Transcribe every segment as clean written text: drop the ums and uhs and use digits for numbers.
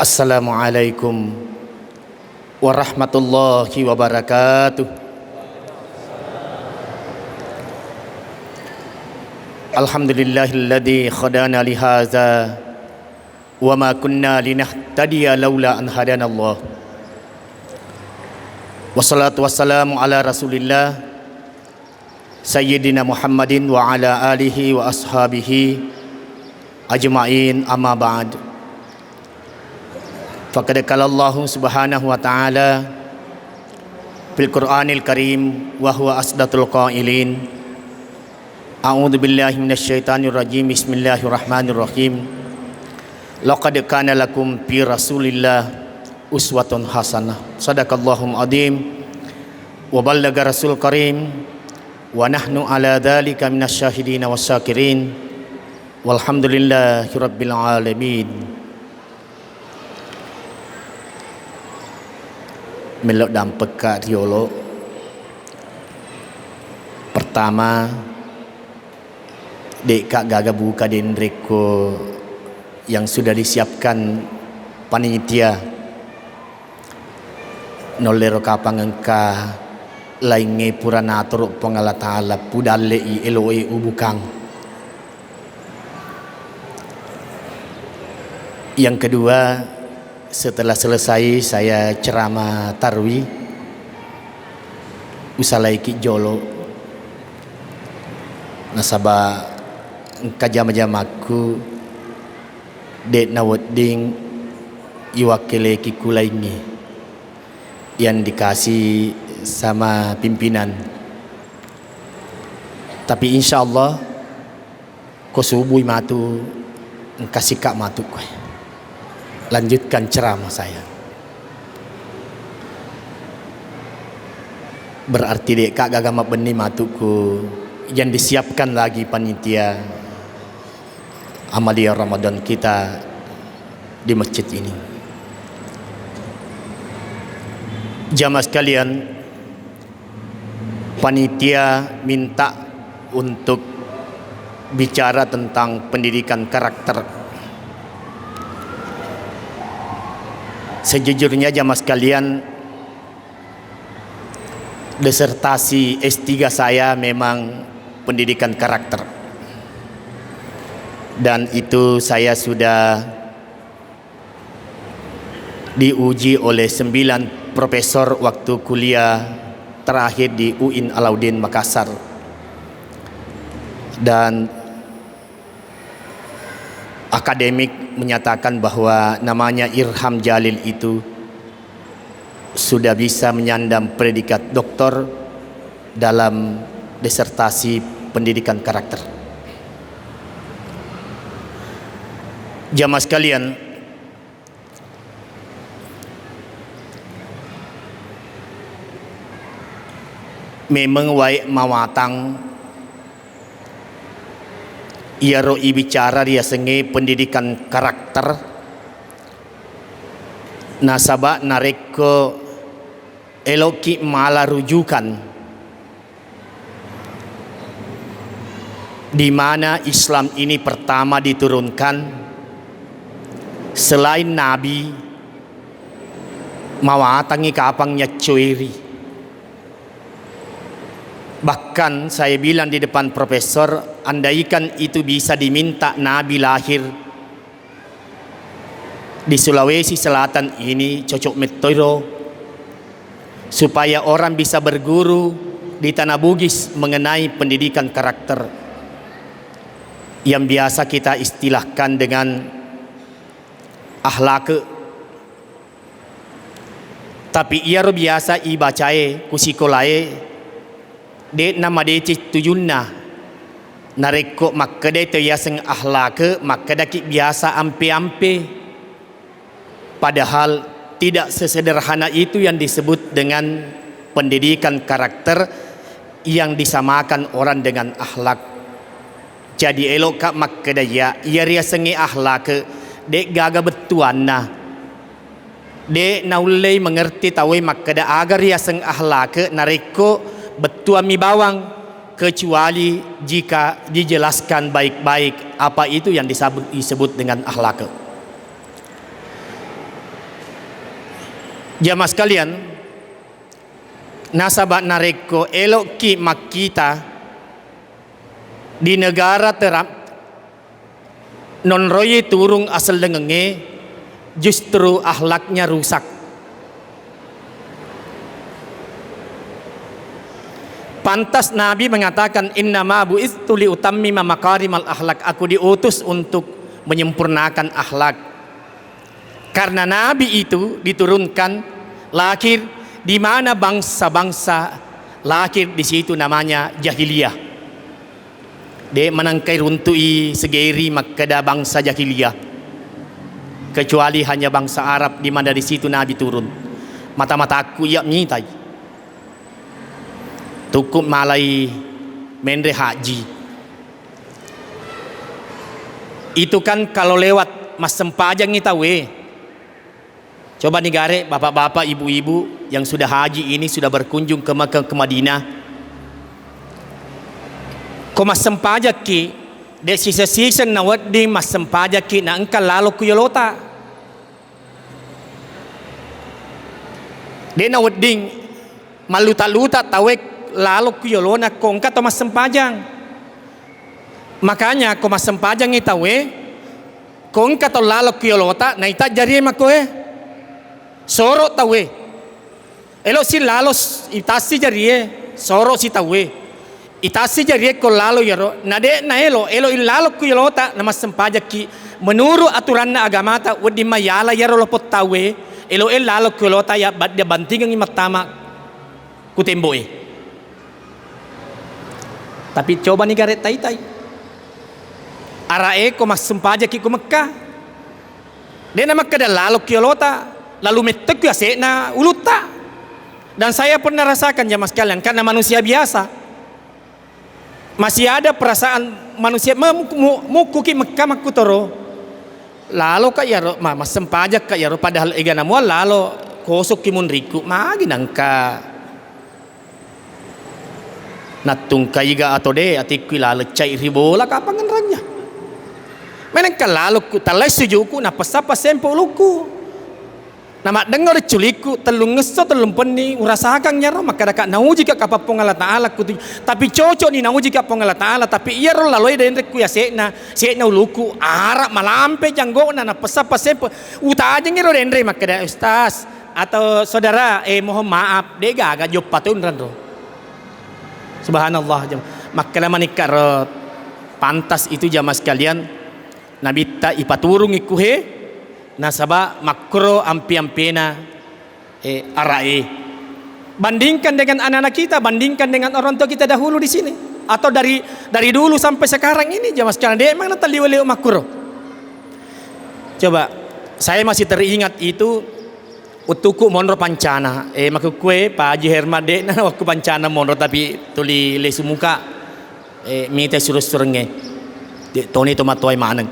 Assalamualaikum warahmatullahi wabarakatuh. Alhamdulillahilladzi khadana lihaza wa ma kunna linahtadiya laula an hadanallah. Wassalatu wassalamu ala Rasulillah Sayyidina Muhammadin wa ala alihi wa ashabihi ajma'in, amma ba'd. Faqad qala Allah subhanahu wa ta'ala fil Qur'anil Karim wa huwa asdaqul qailin. A'udzu billahi minasyaitonir rajim. Bismillahirrahmanirrahim. Laqad kana lakum fi Rasulillah uswatun hasanah. Shadaqallahul azim wa ballaga rasul karim wa nahnu ala dzalika minasyahidin wasyakirin. Walhamdulillahi rabbil alamin. Melok dalam peka dialog pertama dek kak gaga buka dendreko yang sudah disiapkan panitia nolero kapang engka lainge purana turuk pengala ta'ala pudalle i eloi ubukang. Yang kedua, setelah selesai saya ceramah tarwi usalaiki jolo nasaba kajama-jamaku dek nawadding iwakile kiku lainnya yang dikasih sama pimpinan. Tapi insya Allah ko subui matu kasih kak matu koy. Lanjutkan ceramah saya. Berarti dek kak gagama benih matuku yang disiapkan lagi panitia Amalia Ramadan kita di masjid ini. Jamaah sekalian, panitia minta untuk bicara tentang pendidikan karakter. Sejujurnya jamaah sekalian, disertasi S3 saya memang pendidikan karakter. Dan itu saya sudah diuji oleh 9 profesor waktu kuliah terakhir di UIN Alauddin Makassar. Dan akademik menyatakan bahwa namanya Irham Jalil itu sudah bisa menyandang predikat doktor dalam disertasi pendidikan karakter. Jamaah sekalian, memang wae mawatang ia roi bicara dia senge pendidikan karakter nasaba nareko eloki malah rujukan di mana Islam ini pertama diturunkan selain Nabi mawatangi kapangnya cuiri. Bahkan saya bilang di depan profesor, andaikan itu bisa diminta Nabi lahir di Sulawesi Selatan ini cocok metoro supaya orang bisa berguru di Tanah Bugis mengenai pendidikan karakter yang biasa kita istilahkan dengan akhlak. Tapi ia biasa ibacae kusikolae de nama de tuyunna nareko makkade te yaseng akhlak makkada ki biasa ampe-ampe, padahal tidak sesederhana itu yang disebut dengan pendidikan karakter yang disamakan orang dengan akhlak. Jadi elok kak makkada ya ia riasengi akhlak dek gaga betuan nah dek naulai mengerti tahu makkada agar riaseng akhlak nareko betua mi bawang kecuali jika dijelaskan baik-baik apa itu yang disebut dengan akhlak. Jamaah sekalian, nasabat nareko elok ki makita di negara terap non roye turung asal dengenge justru akhlaknya rusak. Pantas Nabi mengatakan innama bu'istu li utammima makarimal akhlak, aku diutus untuk menyempurnakan akhlak. Karena Nabi itu diturunkan lahir di mana bangsa-bangsa lahir di situ namanya jahiliyah. Dia menangkai runtui segeri makada bangsa jahiliyah. Kecuali hanya bangsa Arab di mana di situ Nabi turun. Mata-mataku ya nyitai. Tukuk malai mendre haji. Itu kan kalau lewat mas sempajang kita we. Coba nih gare bapak-bapak ibu-ibu yang sudah haji ini sudah berkunjung ke Makkah ke Madinah. Ko mas sempajak ki de sisa-sisa na wading mas sempajak ki na engkal lalo kuyolota. De na wading maluta-luta tawek lalu kuyolona kongka to mas sempajang. Makanya ko mas sempajang itawe kongka to lalu kuyolota na ita jari makoe soro tawe elo si lalos itasi jari soro si tawe itasi jari ko lalu yaro nade na elo ilalo kuyolota na mas sempajak ki menurut aturan na agamata wadi mayala yaro lopot tawe elo lalo kuyolota ya badya bantingang imatama kutemboe. Tapi coba nih garet tai-tai. Arae ko mas sempaja ki ko Mekah. Dia nama kada lalu kiolota, lalu metek ya na uluta. Dan saya pernah rasakan ya mas kalian karena manusia biasa. Masih ada perasaan manusia muku ki Mekah makutoro. Lalu kak ya mas sempaja kak ya padahal ega namu lalu kosok ki munriku magi nangka. Natung kaiga atau de atikui lalu cai ribola kapangan ranya. Meneng lalu ku talai sujuku na pasapa sempo luku. Nama dengar culiku telung ngeso telung peni urasakan nyaro maka dak nauji ka kapapong Allah taala ku tapi cocok ni nauji ka pong Allah taala tapi iya ro lalu de ku ya sekna luku arah malampe janggo na pasapa sempo uta aja ngiro dendre maka da ustaz atau saudara mohon maaf de gaga job patun ro. Subhanallah, maka manikar pantas itu jamaah sekalian Nabi ta ipaturung ikuhe nasaba makro ampi-ampena arae. Bandingkan dengan anak-anak kita, bandingkan dengan orang tua kita dahulu di sini atau dari dulu sampai sekarang ini jamaah sekalian dia emang nataliwale makro. Coba saya masih teringat itu utuku monro pancana maku kue Pak Haji Herman de na waktu pancana monro tapi tuli lesu muka mite surus-surenge de toni tomatoy maneng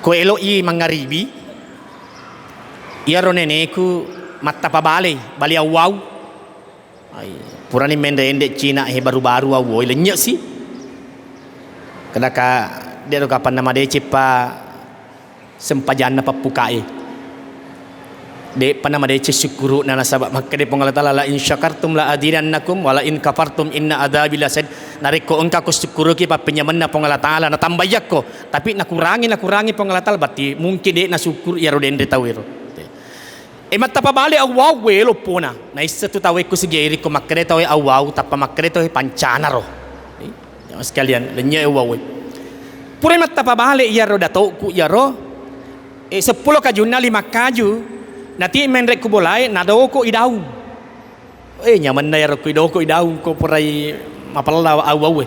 ko elo i mangaribi iaro neneku matta pabale bali awau ai purani mende ende Cina baru-baru awo lenyek sih kedaka dia kapan nama de cepa sempajan na papukai de panama de syukuru na nasabak maka de pong Allah taala la in syakartum la adirannakum wala in kafartum inna adabi lasid nariko engka ko syukuru ki pa penyaman na pong Allah taala na tambayak ko tapi nakurangi pong Allah taala berarti mungkin de na syukur ya roden de tawiro mata pa bali awaw we lo pona na isa tu tawe ko sigeri ko makre tawe awaw tapa makre tawe pancana ro sekalian lenya awaw pure mata pa bali ya ro dato ku ya ro 10 kaju na 5 kaju nati menrek ku bolai nado ko idau nyaman na yaro ku idau ko purai mapala awawe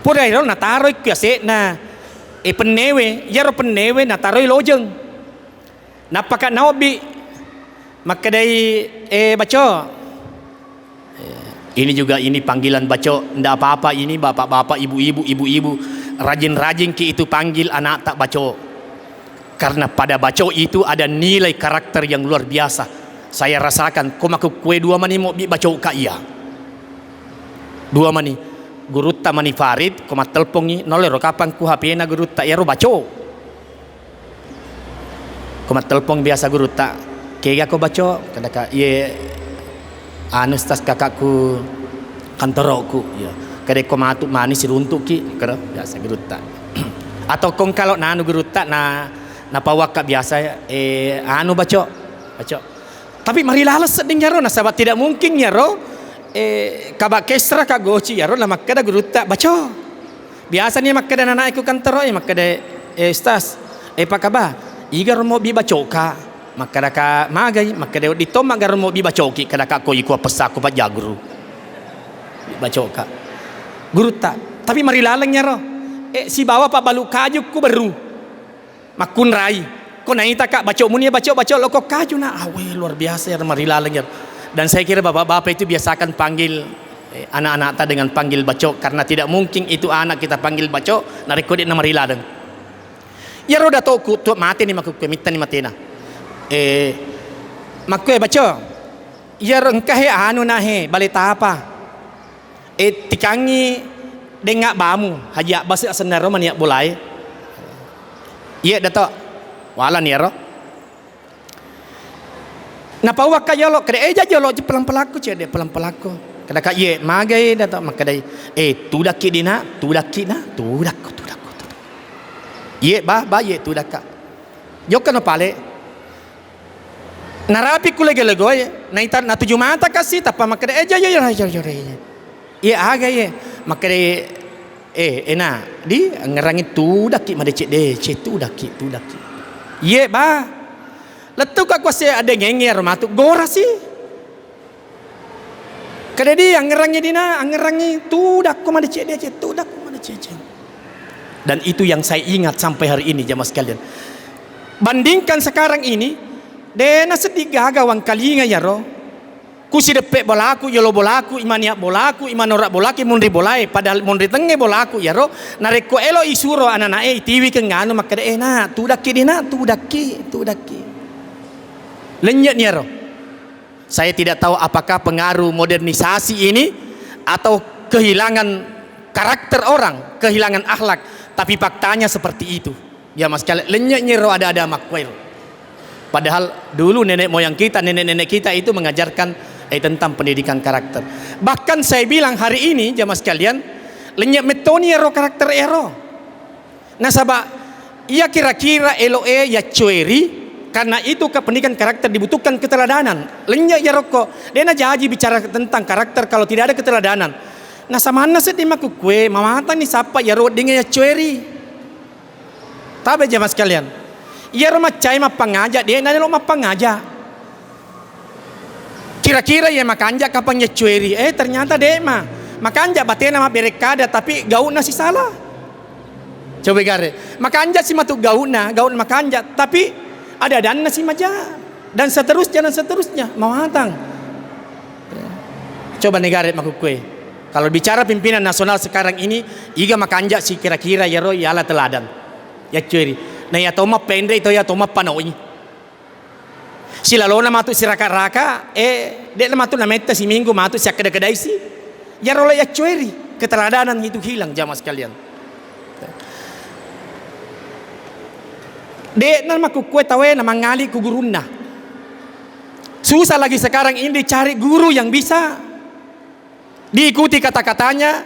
purai ro nataro ku ase na penewe yaro penewe nataro lojeng napaka naobi makadai baco ini juga ini panggilan baco ndak apa-apa ini bapak-bapak ibu-ibu rajin-rajin ki itu panggil anak tak baco. Karena pada baco itu ada nilai karakter yang luar biasa. Saya rasakan komaku kue 2 mani mau baco ka iya. 2 mani gurutta mani Farid koma telpongi nolero kapan ku HP na gurutta ya ro baco. Ko telepon biasa guru tak. Kaya ko baca kadaka ye anu stas kakakku kantorku ya. Kada ko matuk manis runtuk ki kada biasa guru tak. Atau kong kalau nanu guru tak na pawak biasa anu baca. Tapi mari lalas seding yaro na sabat tidak mungkin yaro kabak kesra ka goci yaro la makkada guru tak baca. Biasanya makkada nana iku kantor makkada stas pakaba igar mo bi baca ka makada ka magay makada dito magar mo bi baca ki kada ka ko iku pesaku pa jaguru baca ka guru tak tapi mari lalang yaro si bawa pa balu kaju ku baru makun rai ko naita ka baca munia baca lo ko kaju na awe luar biasa ya mari lalang yaro. Dan saya kira bapak-bapak itu biasakan panggil anak-anak ta dengan panggil baca karena tidak mungkin itu anak kita panggil baca na rekodin na mari lalang yaro da to ku tu mate ni maku minta ni matena makwe baca yaro engkahe anu nahe balita apa tikangi dengak bamu hajak basi asenaro maniak bolai iya dato wala ni yaro napa waka yolo kede eja yolo pelan pelaku cede pelan pelaku kada ka ye magai dato makadai tu daki dina tu daki na tu dakku ye ba ye tu dakka yokano pale narapi kule gelegoy naita na tujuh mata kasih tapa makade eja yo ye aga ye makade ena di ngerangi tu daki made cek de cek tu daki ye ba letu ka kuase ada ngenger matuk gora sih kade di ngerangi dina ngerangi tu dakku made cek de cek tu dakku made cek. Dan itu yang saya ingat sampai hari ini jamaah sekalian. Bandingkan sekarang ini dena sedih gagawang kalinga yaro. Kusi depek bolaku yolo bolaku imania bolaku imanorak bolaki munri bolai padahal munri tenge bolaku yaro nareko elo isuro anana tiwi ke ngano makade na tu daki dina tu daki lenyet yaro. Saya tidak tahu apakah pengaruh modernisasi ini atau kehilangan karakter orang, kehilangan akhlak. Tapi faktanya seperti itu. Ya mas kalian lenyek nyero ada makwel. Padahal dulu nenek moyang kita, nenek-nenek kita itu mengajarkan tentang pendidikan karakter. Bahkan saya bilang hari ini jamaah sekalian, lenyek metoni ero karakter ero. Nah sabak ia kira-kira eloe ya cueri karena itu ke pendidikan karakter dibutuhkan keteladanan. Lenyek ya rokok. Dia jaji bicara tentang karakter kalau tidak ada keteladanan. Nah sama mana sih dimaku kue mamata ni siapa ya rodingnya ya cueri tabe jamaah sekalian ya rumah cai mah pangajak dia nanya lo mah pangajak kira-kira ya makanja kapan ya cueri ternyata deh mah makanja batena mah berekada tapi gaun nasi salah coba gare makanja sih matu gaun makanja tapi ada dan nasi maja dan seterusnya mau hatang coba negara maku kue. Kalau bicara pimpinan nasional sekarang ini, iga makanja si kira-kira ya roy ala teladan. Ya cuy. Nah ya toma pendre itu ya toma panoi. Sila lona matu si raka-raka, dia matu na meta si minggu matu si kedai si. Ya roy ya cuy. Keteladanan itu hilang jamaah sekalian. Dek nama kue tawe nama ngali ku guruna. Susah lagi sekarang ini cari guru yang bisa diikuti kata-katanya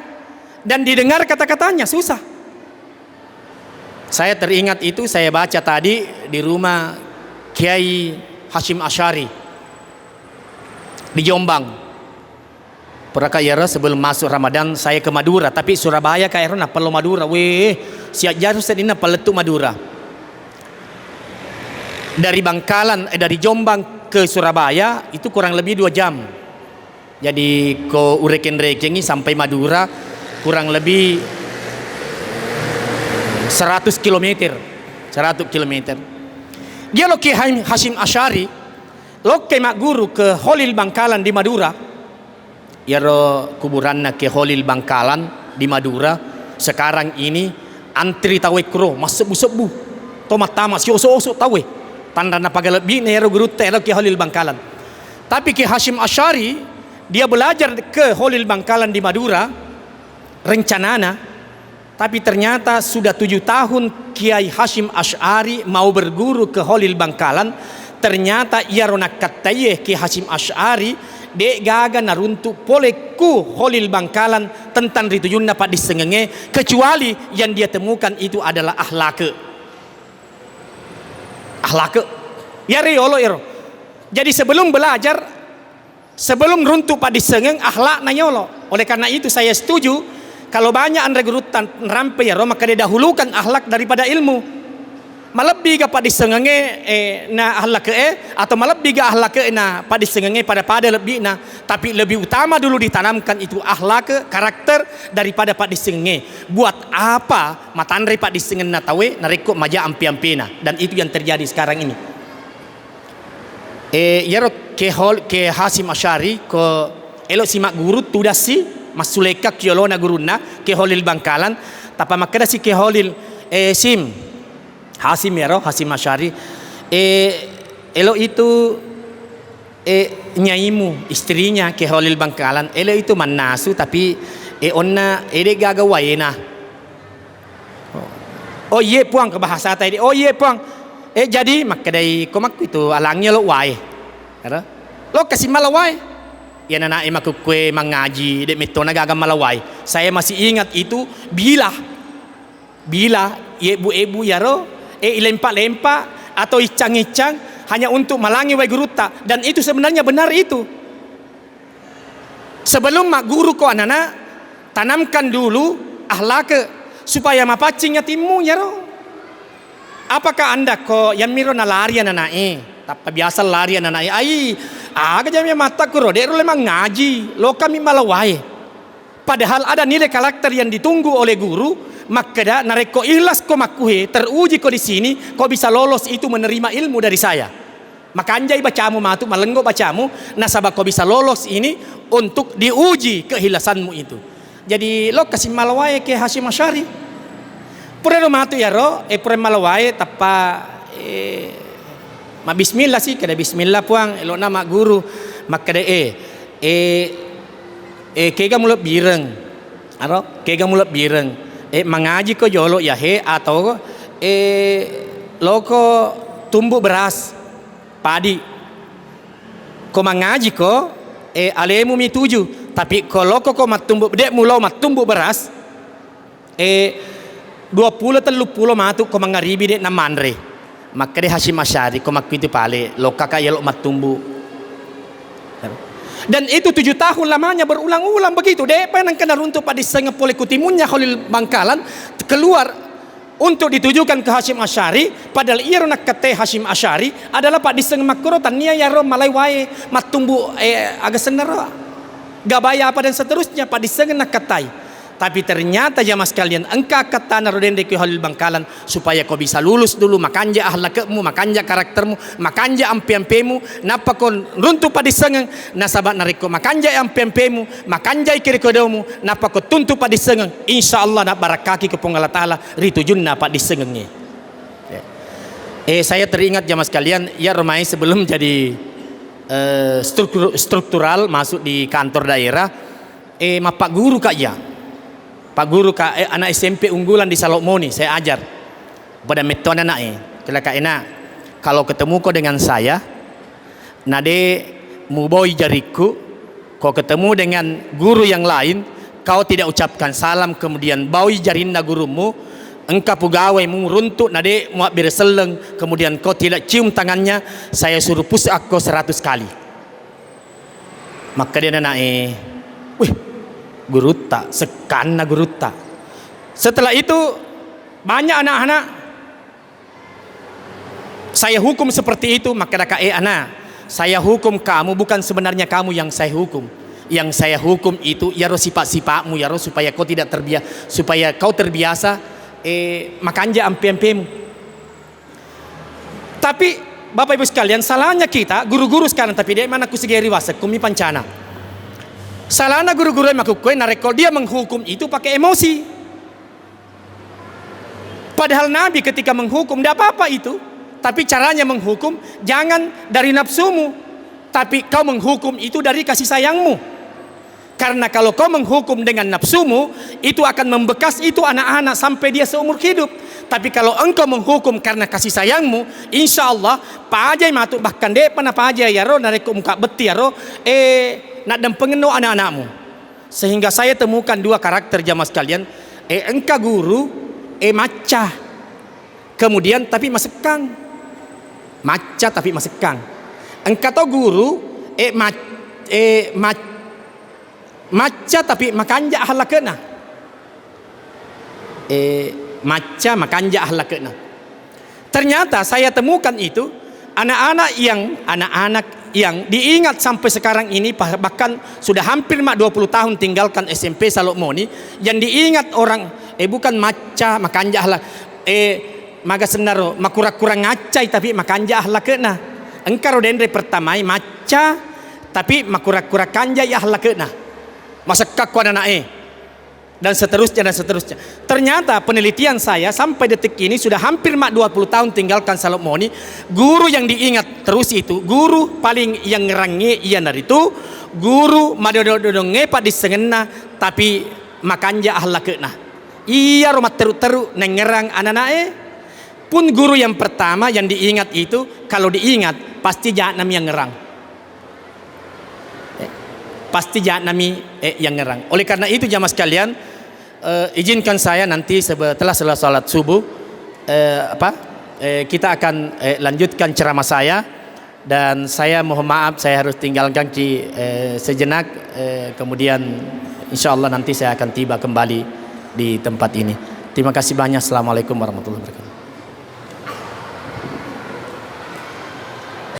dan didengar kata-katanya susah. Saya teringat itu saya baca tadi di rumah Kiai Hashim Asy'ari di Jombang. Prakayara sebelum masuk Ramadan saya ke Madura tapi Surabaya kayak na perlu Madura. Siap jatuh sedina peletu Madura. Dari Bangkalan dari Jombang ke Surabaya itu kurang lebih 2 jam. Jadi ko ureken-rekengi sampai Madura kurang lebih 100 km. Dia lo Kiai Hashim Asy'ari lo ke mak guru ke Holil Bangkalan di Madura. Ya ro kuburanna ke Holil Bangkalan di Madura sekarang ini antri tawe kro masuk-sebu. Tomat tamas yoso-oso tawe. Tanda na pagalebih ne ro guru te lo ke Holil Bangkalan. Tapi Kiai Hashim Asy'ari dia belajar ke Holil Bangkalan di Madura rencanana Tapi ternyata sudah 7 tahun Kiai Hasyim Asy'ari mau berguru ke Holil Bangkalan. Ternyata ia ronak katayeh Kiai Hasyim Asy'ari dek gaga naruntuk poleku Holil Bangkalan tentang ritujunna pak disengenge, kecuali yang dia temukan itu adalah ahlake ya riolo ero. Jadi sebelum belajar, sebelum runtuh pak disengeng, akhlak nanyolo. Oleh karena itu saya setuju kalau banyak anda gerutan rampe ya maka dia dahulukan akhlak daripada ilmu. Malebih ga pak disengenge na akhlak atau malebih ga akhlak na pak disengenge pada lebih na, tapi lebih utama dulu ditanamkan itu akhlak karakter daripada pak disengenge. Buat apa matandre pak disengen na tawe nareko maja ampi-ampina, dan itu yang terjadi sekarang ini. Yaro ke Hasyim Asy'ari ko elok simak guru tudas si masuleka kiolona guruna ke Holil Bangkalan tapa makada si ke Holil sim Hasyim ya Hasyim Asy'ari elok itu nyaimu istrinya ke Holil Bangkalan elok itu manasu tapi onna ede gaga waena. Oh iya puang ke bahasa tadi. Oh iya puang jadi makadai komak itu alangnya lo wae lo kasih malawai ya nana emak kue mengaji dek metona gaga malawai. Saya masih ingat itu bila ibu ya lempak-lempak atau icang-icang hanya untuk malangi wai guruta, dan itu sebenarnya benar itu. Sebelum mak guru ko anana tanamkan dulu akhlak supaya mapacingnya timu ya ro. Apakah anda ko yang miro na larian anai tapi biasa larian anai aga jamnya mata kuro dek lemang ngaji lo kami malawai, padahal ada nilai karakter yang ditunggu oleh guru. Maka nareko ikhlas ko makuhe teruji ko di sini ko bisa lolos itu menerima ilmu dari saya. Maka anjay bacamu matu malenggo bacamu nasabah ko bisa lolos ini untuk diuji keikhlasanmu itu. Jadi lo kasih malawai ke Hasyim Asy'ari pura matu ya ro pura malawai tapa ma bismillah sih kada bismillah puang elo nama guru maka kega mulut bireng aro kega mulut bireng mengaji ko jolo ya atau loko tumbuh beras padi ko mengaji ko alemu mi tuju, tapi kalau ko matumbuh dek mulau matumbuh beras 20-30 matu ko mangaribi dek namandre maka de Hasyim Asy'ari ko makitu pale loka kaya lo matumbuh. Dan itu 7 tahun lamanya berulang-ulang begitu. Depa yang kena runtuh pada setengah pole kutimunnya Holil Bangkalan keluar untuk ditujukan ke Hasyim Asy'ari. Padahal ia nak kata Hasyim Asy'ari adalah pak diseng makrotan nia ya ro malai wae matumbu agak senera gabaya apa dan seterusnya pak diseng nak katai. Tapi ternyata jamaah sekalian engkau kata narodende ke Holil Bangkalan supaya kau bisa lulus dulu makanja ahlakmu, makanja karaktermu, makanja ampe-ampemu, napa kon runtuh pada sengeng nasabat nariko makanja ampe-ampemu, makanja ikirikodomu, napa ko tuntu pada sengeng, insyaallah nak barakaki ke Allah Taala ritujunna pada sengengnya. Saya teringat jamaah sekalian, ya Romai sebelum jadi struktural masuk di kantor daerah, Pak Guru Kak ya. Pak Guru anak SMP unggulan di Salokmoni saya ajar pada metode anak kalau ketemu kau dengan saya nade muboi jariku kau ketemu dengan guru yang lain kau tidak ucapkan salam kemudian baui jarinda gurumu engkau pegawaimu runtuk nade muak berseleng kemudian kau tidak cium tangannya saya suruh push aku 100 kali. Maka dia wih guruta sekana guruta. Setelah itu banyak anak-anak saya hukum seperti itu. Maka anak saya hukum kamu bukan sebenarnya kamu yang saya hukum. Yang saya hukum itu ya sifat-sifatmu ya supaya kau tidak terbiasa, supaya kau terbiasa makanja ampe-ampemu. Tapi Bapak Ibu sekalian, salahnya kita guru-guru sekarang tapi dia mana kusegeri wasak kumi pancana. Salahnya guru-guru yang makukui narekol dia menghukum itu pakai emosi. Padahal Nabi ketika menghukum tidak apa-apa itu, tapi caranya menghukum jangan dari nafsumu, tapi kau menghukum itu dari kasih sayangmu. Karena kalau kau menghukum dengan nafsumu, itu akan membekas itu anak-anak sampai dia seumur hidup. Tapi kalau engkau menghukum karena kasih sayangmu, insya Allah pajai matuk bahkan dek pana pajai ya ro nareko muka beti ya ro nak dan pengeno anak-anakmu. Sehingga saya temukan dua karakter jamaah sekalian, engkau guru maca, kemudian tapi masekang, maca tapi masekang. Engkau tahu guru maca tapi makanja ahlakena, maca makanja ahlakena. Ternyata saya temukan itu anak-anak yang diingat sampai sekarang ini, bahkan sudah hampir 20 tahun tinggalkan SMP Salok Moni, yang diingat orang bukan maca makanja ahlak, maga senaro makura-kura ngacai tapi makanja ahlakena. Engkau dendre pertamai maca tapi makura-kura kanja ahlakena, masakak ku anak dan seterusnya dan seterusnya. Ternyata penelitian saya sampai detik ini sudah hampir 20 tahun tinggalkan Salok Moni, guru yang diingat terus itu, guru paling yang ngerangi ian dari itu, guru madodododong ngepat disengena tapi makanja ahlakena. Iya rumah teruk-teruk nengerang anak-anak pun guru yang pertama yang diingat itu, kalau diingat pasti jahanam yang ngerang. Pasti jahanami yang ngerang. Oleh karena itu jamaah sekalian, izinkan saya nanti setelah selesai salat subuh kita akan lanjutkan ceramah saya, dan saya mohon maaf saya harus tinggalkan sejenak, kemudian insya Allah nanti saya akan tiba kembali di tempat ini. Terima kasih banyak. Assalamualaikum warahmatullahi wabarakatuh.